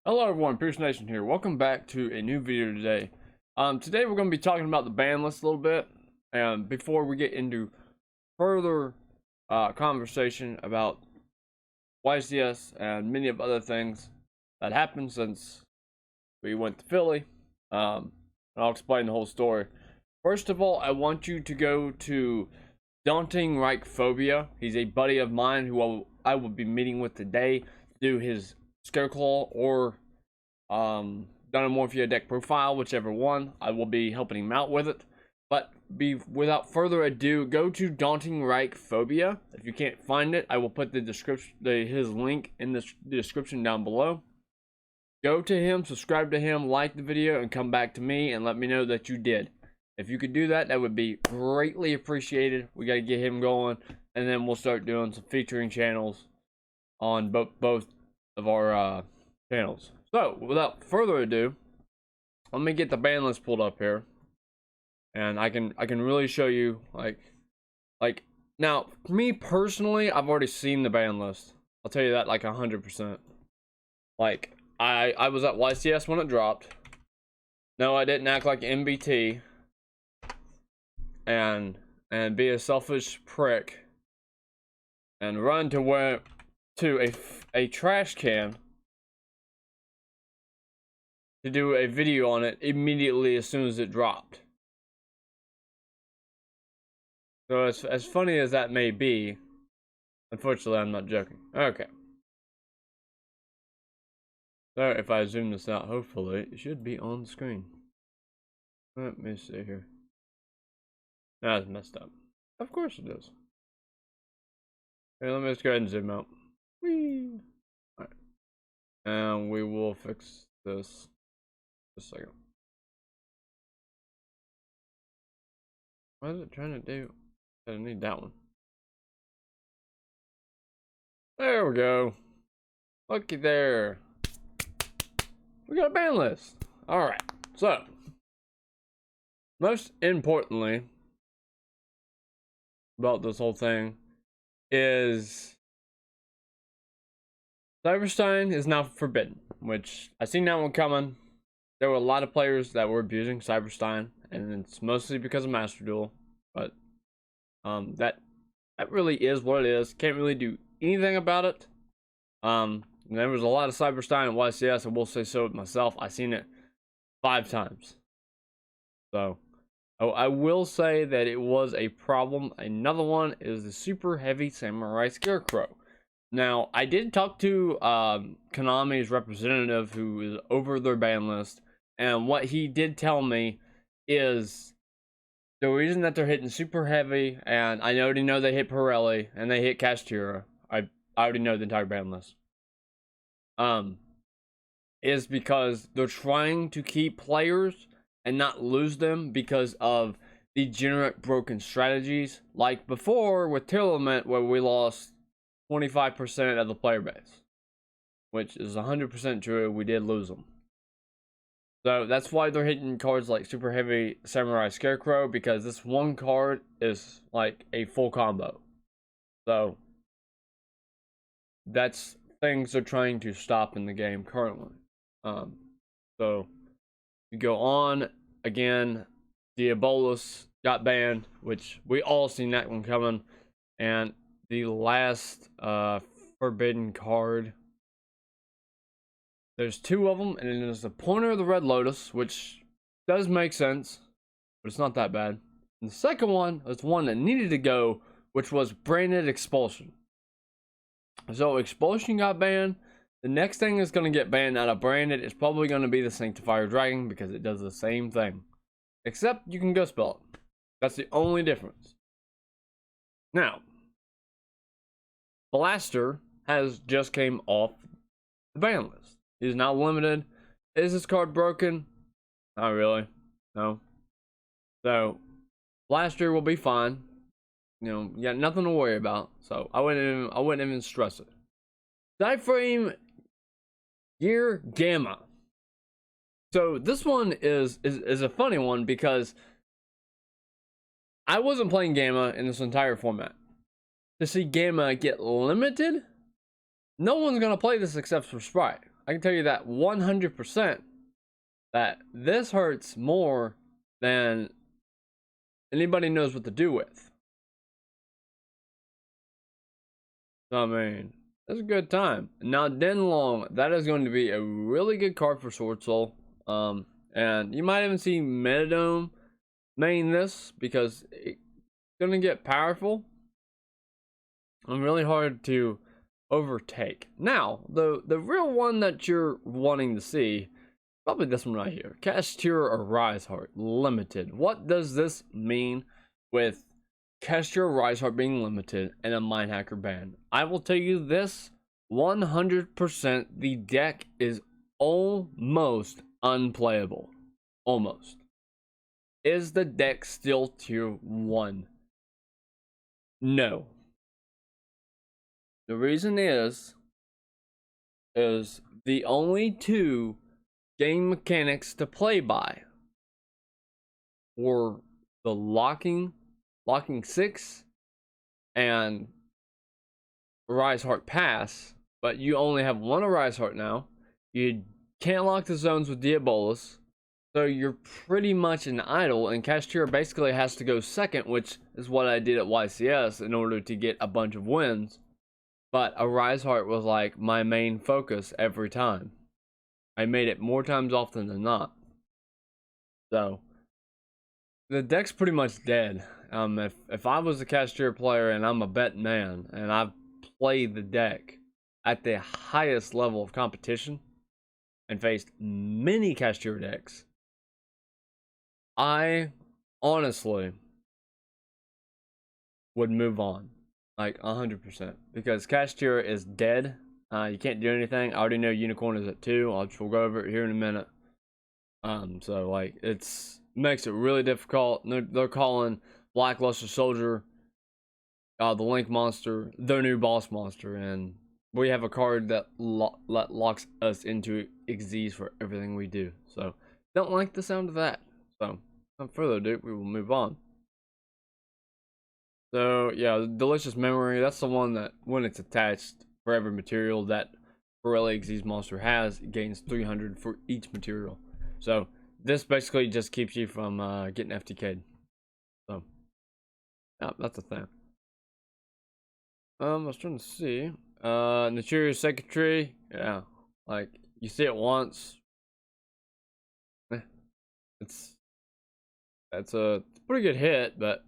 Hello everyone, Pierce Nation here. Welcome back to a new video today. Today we're going to be talking about the ban list a little bit. And before we get into further conversation about YCS and many of other things that happened since we went to Philly, and I'll explain the whole story. First of all, I want you to go to Daunting Reich Phobia. He's a buddy of mine who I will be meeting with today to do his Scareclaw or Dunamorphia deck profile, whichever one. I will be helping him out with it. But without further ado, go to Daunting Reich Phobia. If you can't find it, I will put the description, his link in the description down below. Go to him, subscribe to him, like the video, and come back to me and let me know that you did. If you could do that, that would be greatly appreciated. We got to get him going, and then we'll start doing some featuring channels on both of our channels. So without further ado, let me get the ban list pulled up here, and I can really show you like now. Me personally, I've already seen the ban list. I'll tell you that like 100%. Like I was at YCS when it dropped. No, I didn't act like MBT and be a selfish prick and run to a trash can to do a video on it immediately as soon as it dropped. So as funny as that may be, unfortunately I'm not joking. Okay. So if I zoom this out, hopefully it should be on the screen. Let me see here. That's messed up. Of course it is. Okay, let me just go ahead and zoom out. Whee! Alright. And we will fix this. Just a second. What is it trying to do? I need that one. There we go. Looky there. We got a ban list. Alright. So, most importantly about this whole thing is Cyberstein is now forbidden, which I seen that one coming. There were a lot of players that were abusing Cyberstein, and it's mostly because of Master Duel, but that really is what it is. Can't really do anything about it. There was a lot of Cyberstein at YCS. I will say so myself. I seen it 5 times. So I will say that it was a problem. Another one is the super heavy Samurai Scarecrow. Now, I did talk to Konami's representative who is over their ban list, and what he did tell me is the reason that they're hitting super heavy, and I already know they hit Pirelli and they hit Castira. I already know the entire ban list. Is because they're trying to keep players and not lose them because of degenerate broken strategies, like before with Tearlament, where we lost 25% of the player base, which is 100% true. We did lose them. So that's why they're hitting cards like Super Heavy Samurai Scarecrow, because this one card is like a full combo. So that's things they're trying to stop in the game currently. So you go on again, Diabolus got banned, which we all seen that one coming. And the last forbidden card, there's 2 of them, and then there's the Pointer of the Red Lotus, which does make sense, but it's not that bad. And the second one was one that needed to go, which was Branded Expulsion. So Expulsion got banned. The next thing that's going to get banned out of Branded is probably going to be the Sanctifier Dragon, because it does the same thing, except you can go spell it. That's the only difference. Now, Blaster has just came off the ban list. He's now limited. Is this card broken? Not really. No. So Blaster will be fine. You know, you got nothing to worry about. So I wouldn't even stress it. Dieframe Gear Gamma. So this one is a funny one, because I wasn't playing Gamma in this entire format. To see Gamma get limited, no one's gonna play this except for Sprite. I can tell you that 100% that this hurts more than anybody knows what to do with. So, I mean, that's a good time. Now, Denlong, that is going to be a really good card for Sword Soul. And you might even see Metadome main this because it's going to get powerful and really hard to overtake. Now, the real one that you're wanting to see, probably this one right here. Cashier Arise Heart Limited. What does this mean with Cashier Arise Heart being limited and a Mind Hacker ban? I will tell you this 100%, the deck is almost unplayable. Almost. Is the deck still tier 1? No. The reason is the only two game mechanics to play by were the locking 6 and Arise Heart Pass, but you only have one Arise Heart now. You can't lock the zones with Diabolus, so you're pretty much an idle, and Cashier basically has to go second, which is what I did at YCS in order to get a bunch of wins. But Arise Heart was like my main focus every time. I made it more times often than not. So the deck's pretty much dead. If I was a Cashier player and I'm a bet man and I've played the deck at the highest level of competition and faced many Cashier decks, I honestly would move on. Like 100%. Because Cashier is dead. You can't do anything. I already know Unicorn is at 2. We'll go over it here in a minute. So like makes it really difficult. They're calling Blackluster Soldier the Link monster, their new boss monster, and we have a card that locks us into Xyz for everything we do. So don't like the sound of that. So without further ado, we will move on. So yeah, Delicious Memory, that's the one that when it's attached for every material that Borrelia Xyz monster has, it gains 300 for each material. So this basically just keeps you from getting FTK'd. So yeah, that's the thing. I was trying to see. Naturia's Secretary, yeah. Like you see it once. That's a pretty good hit, but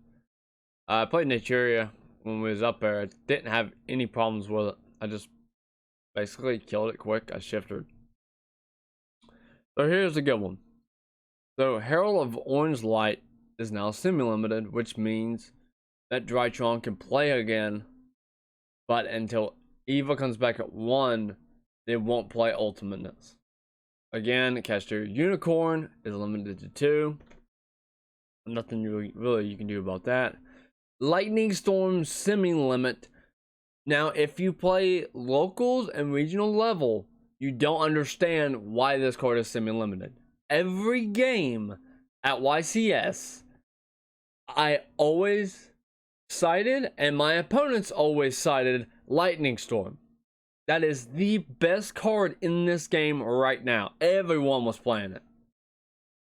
I played Naturia when we was up there. I didn't have any problems with it. I just basically killed it quick. I shifted. So here's a good one. So Herald of Orange Light is now semi-limited, which means that Drytron can play again, but until Eva comes back at 1, they won't play Ultimateness. Again, Cashier Unicorn is limited to 2. Nothing really you can do about that. Lightning Storm semi-limit. Now, if you play locals and regional level, you don't understand why this card is semi-limited. Every game at YCS, I always cited, and my opponents always cited, Lightning Storm. That is the best card in this game right now. Everyone was playing it.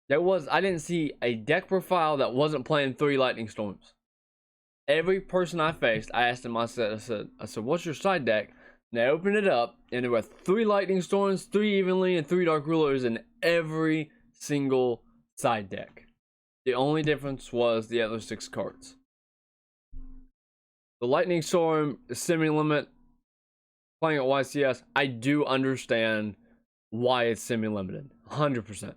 I didn't see a deck profile that wasn't playing 3 Lightning Storms. Every person I faced, I asked them, I said, what's your side deck? And they opened it up, and there were 3 Lightning Storms, 3 Evenly, and 3 Dark Rulers in every single side deck. The only difference was the other 6 cards. The Lightning Storm semi-limit, playing at YCS, I do understand why it's semi-limited. 100%.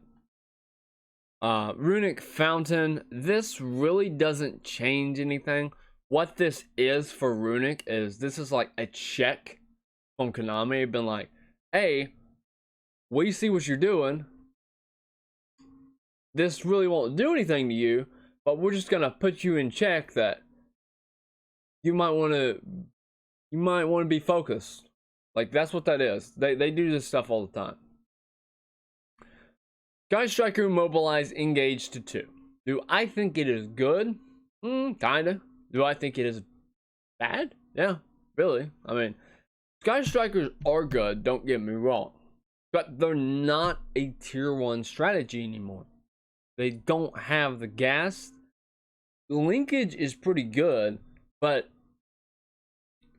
Runic Fountain, this really doesn't change anything. What this is for Runic is this is like a check from Konami. Been like, hey, we see what you're doing. This really won't do anything to you, but we're just gonna put you in check that you might want to be focused. Like that's what that is. They do this stuff all the time. Sky Striker Mobilize Engage to 2. Do I think it is good? Kinda. Do I think it is bad? Yeah, really. I mean, Sky Strikers are good, don't get me wrong. but they're not a tier 1 strategy anymore. They don't have the gas. The linkage is pretty good, but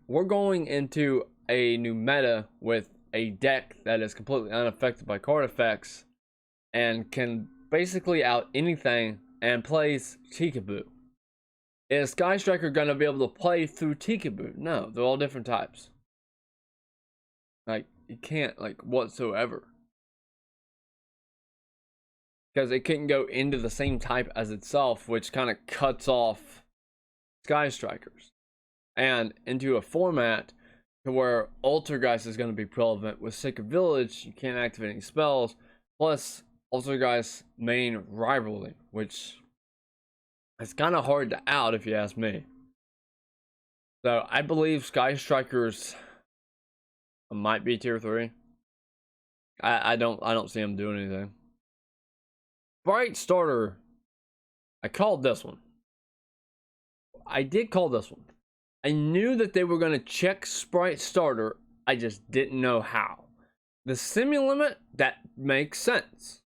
we're going into a new meta with a deck that is completely unaffected by card effects and can basically out anything and plays Tikaboo. Is Sky Striker gonna be able to play through Tikaboo? No, they're all different types. Like, you can't, like, whatsoever. Because it couldn't go into the same type as itself, which kind of cuts off Sky Strikers. And into a format to where Altergeist is going to be relevant. With Sacred Village, you can't activate any spells. Plus, Altergeist's main rivalry, which is kind of hard to out if you ask me. So I believe Sky Strikers might be tier 3. I don't see them doing anything. Bright Starter, I called this one. I did call this one. I knew that they were going to check Sprite Starter. I just didn't know how. The Simulimit, that makes sense.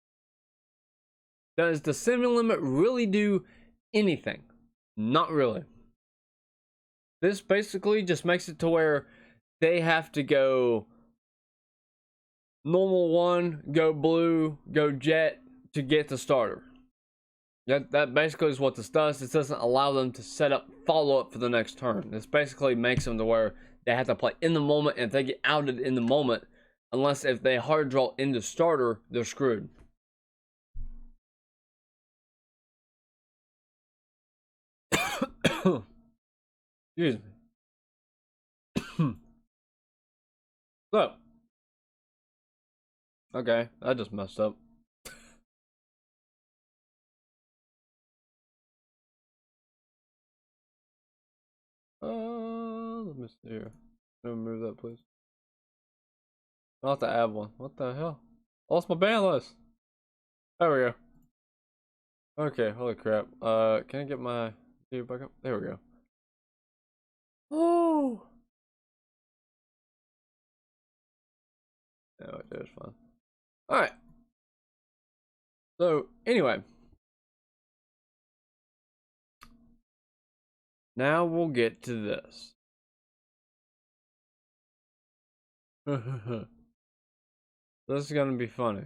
Does the Simulimit really do anything? Not really. This basically just makes it to where they have to go normal 1, go blue, go jet to get the starter. That basically is what this does. This doesn't allow them to set up follow-up for the next turn. This basically makes them to where they have to play in the moment, and if they get outed in the moment, unless if they hard draw into starter, they're screwed. Excuse me. So, okay, I just messed up. Let me see here. Remove that, please. I'll have to add one. What the hell? Lost my ban list. There we go. Okay, holy crap. Can I get my video back up? There we go. Oh. No, it is fine. All right. So anyway, now we'll get to this. This is gonna be funny.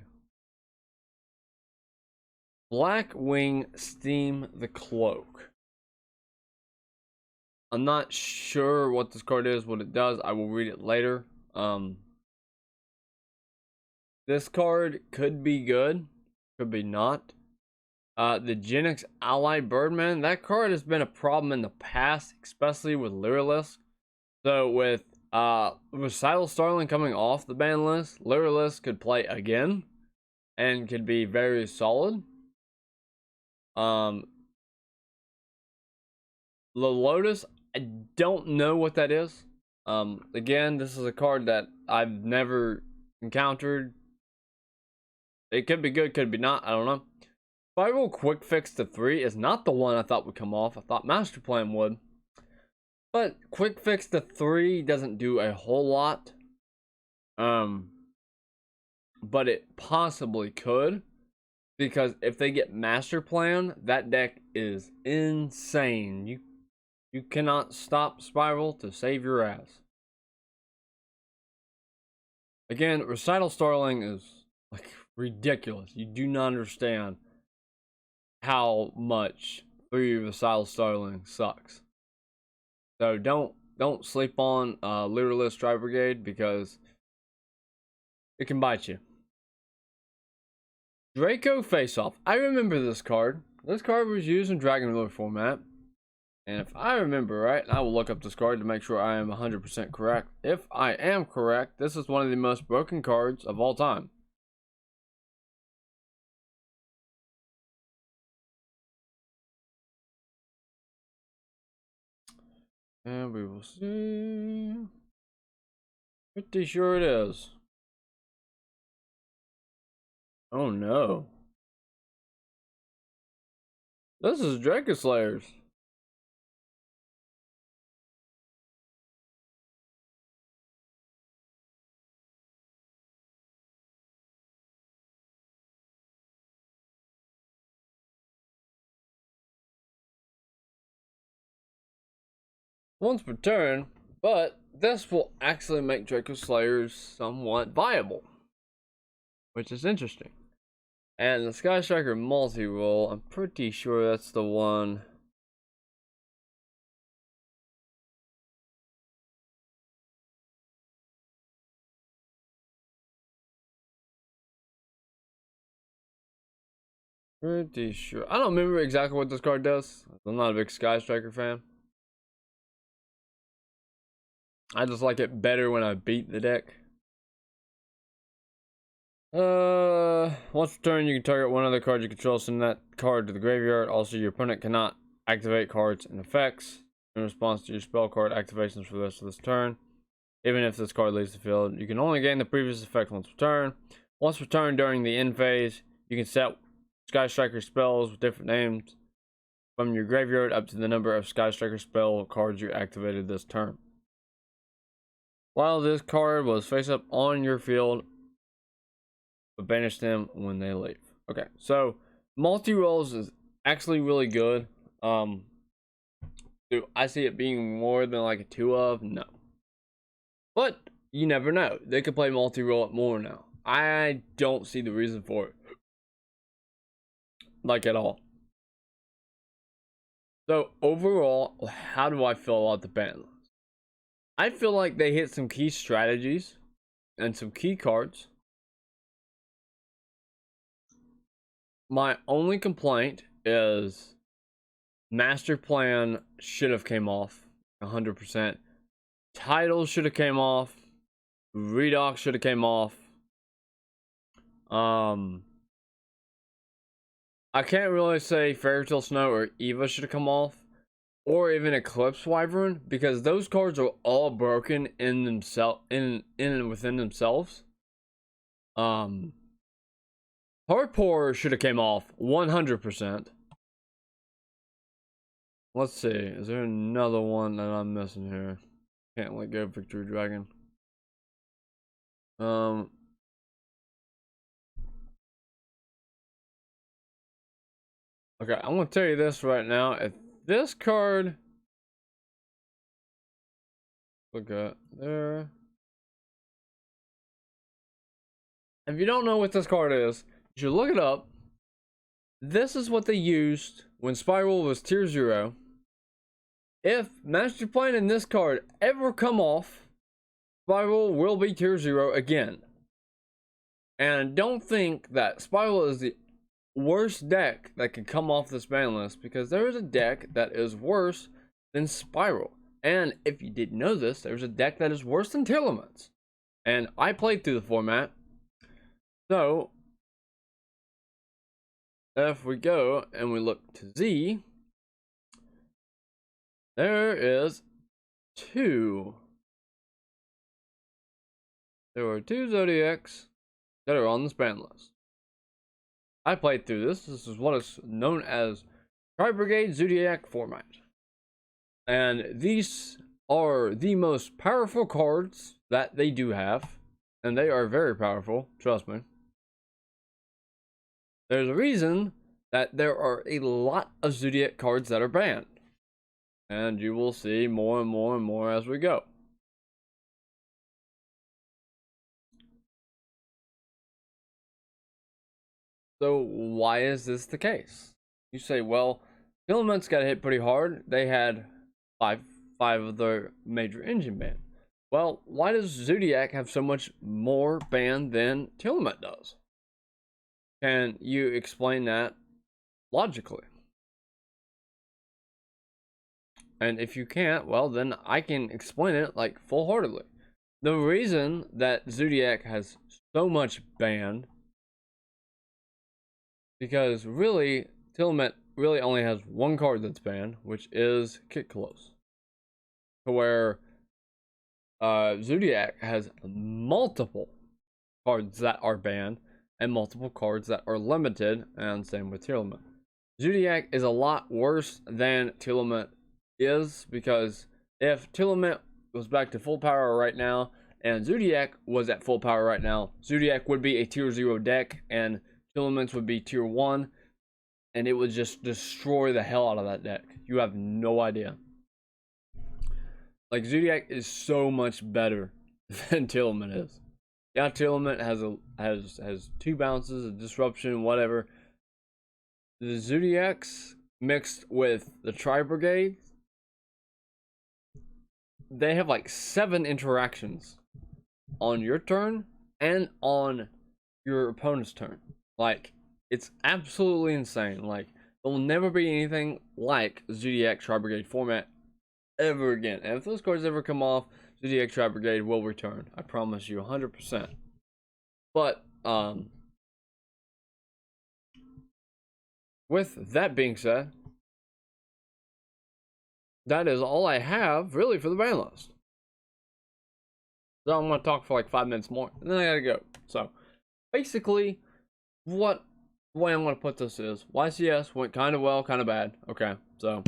Blackwing Steam the Cloak. I'm not sure what this card is, what it does. I will read it later. This card could be good, could be not. The Genix Ally Birdman, that card has been a problem in the past, especially with Lyrilisk. So with Recital Starling coming off the ban list, Lyrilisk could play again and could be very solid. The Lotus, I don't know what that is. Again, this is a card that I've never encountered. It could be good, could be not, I don't know. Spiral Quick Fix to 3 is not the one I thought would come off. I thought Master Plan would. But Quick Fix to 3 doesn't do a whole lot. But it possibly could. Because if they get Master Plan, that deck is insane. You cannot stop Spiral to save your ass. Again, Recital Starling is like ridiculous. You do not understand how much 3 Recital Starling sucks. So don't sleep on Literalist Tri Brigade because it can bite you. Draco Face Off. I remember this card. This card was used in Dragon Lore format. And if I remember right, I will look up this card to make sure I am 100% correct. If I am correct, this is one of the most broken cards of all time. And we will see. Pretty sure it is. Oh no. This is Draco Slayers. once per turn, but this will actually make Draco Slayers somewhat viable, which is interesting. And the Sky Striker multi-roll, I'm pretty sure that's the one. Pretty sure. I don't remember exactly what this card does. I'm not a big Sky Striker fan. I just like it better when I beat the deck. Once per turn, you can target one other card you control, send that card to the graveyard. Also, your opponent cannot activate cards and effects in response to your spell card activations for the rest of this turn. Even if this card leaves the field, you can only gain the previous effect once per turn. Once per turn during the end phase, you can set Sky Striker spells with different names from your graveyard up to the number of Sky Striker spell cards you activated this turn. While this card was face up on your field, but banish them when they leave. Okay, so multi-rolls is actually really good. Do I see it being more than like a 2 of? No. But you never know. They could play multi-roll it more now. I don't see the reason for it. Like at all. So overall, how do I feel about the ban list? I feel like they hit some key strategies and some key cards. My only complaint is Master Plan should have came off 100%. Titles should have came off. Redox should have came off. I can't really say Fairy Tale Snow or Eva should have come off, or even Eclipse Wyvern, because those cards are all broken in themselves, in and within themselves. Heart Pour should have came off 100%. Let's see, is there another one that I'm missing here? Can't let go Victory Dragon. Okay, I'm gonna tell you this right now. If this card, look at there. If you don't know what this card is, you should look it up. This is what they used when Spiral was tier 0. If Master Plan and this card ever come off, Spiral will be tier 0 again. And don't think that Spiral is the worst deck that can come off this ban list, because there is a deck that is worse than Spiral. And if you didn't know this, there's a deck that is worse than Telements. And I played through the format. So, if we go and we look to Z, there is two. There are 2 Zodiacs that are on this ban list. I played through this. This is what is known as Tri-Brigade Zodiac format. And these are the most powerful cards that they do have. And they are very powerful, trust me. There's a reason that there are a lot of Zodiac cards that are banned. And you will see more and more and more as we go. So why is this the case? You say, well, Filaments got hit pretty hard. They had five of their major engine ban. Well, why does Zodiac have so much more ban than Tilament does? Can you explain that logically? And if you can't, well, then I can explain it like full-heartedly. The reason that Zodiac has so much ban, because really, Tilament really only has one card that's banned, which is Kick Close. To where Zodiac has multiple cards that are banned and multiple cards that are limited, and same with Tilament. Zodiac is a lot worse than Tilament is, because if Tilament was back to full power right now and Zodiac was at full power right now, Zodiac would be a tier 0 deck and Tilaments would be tier 1, and it would just destroy the hell out of that deck. You have no idea. Like, Zodiac is so much better than Tillman is. Yeah, Tillman has 2 bounces, a disruption, whatever. The Zodiacs mixed with the Tri Brigade, they have like 7 interactions on your turn and on your opponent's turn. Like, it's absolutely insane. Like, there will never be anything like Zodiac Tri Brigade format ever again. And if those cards ever come off, Zodiac Tri Brigade will return. I promise you 100%. But, with that being said, that is all I have really for the ban list. So I'm going to talk for like 5 minutes more, and then I gotta go. So, basically, what the way I'm going to put this is, YCS went kind of well, kind of bad. Okay, so,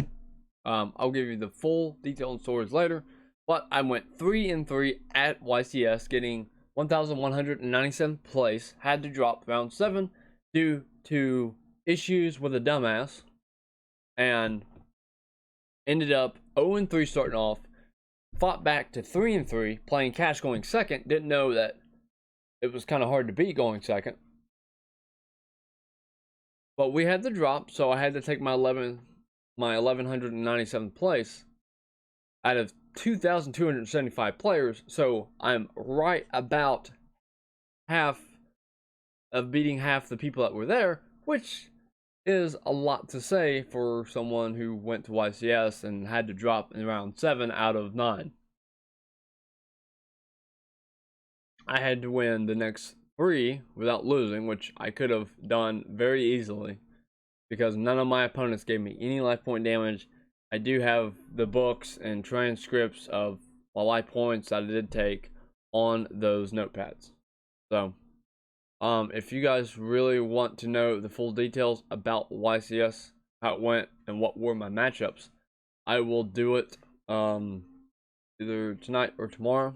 I'll give you the full detailed stories later, but I went 3-3 at YCS, getting 1,197th place, had to drop round 7 due to issues with a dumbass, and ended up 0-3 starting off, fought back to 3-3, playing cash going second, didn't know that it was kind of hard to beat going second, but we had the drop, so I had to take my 1197th place out of 2,275 players, so I'm right about half of beating half the people that were there, which is a lot to say for someone who went to YCS and had to drop in round 7 out of 9. I had to win the next 3 without losing, which I could have done very easily because none of my opponents gave me any life point damage. I do have the books and transcripts of my life points that I did take on those notepads. So, if you guys really want to know the full details about YCS, how it went, and what were my matchups, I will do it either tonight or tomorrow.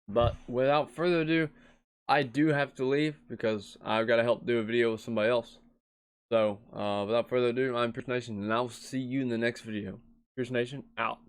But without further ado, I do have to leave because I've got to help do a video with somebody else. So, without further ado, I'm Pierce Nation, and I'll see you in the next video. Pierce Nation, out.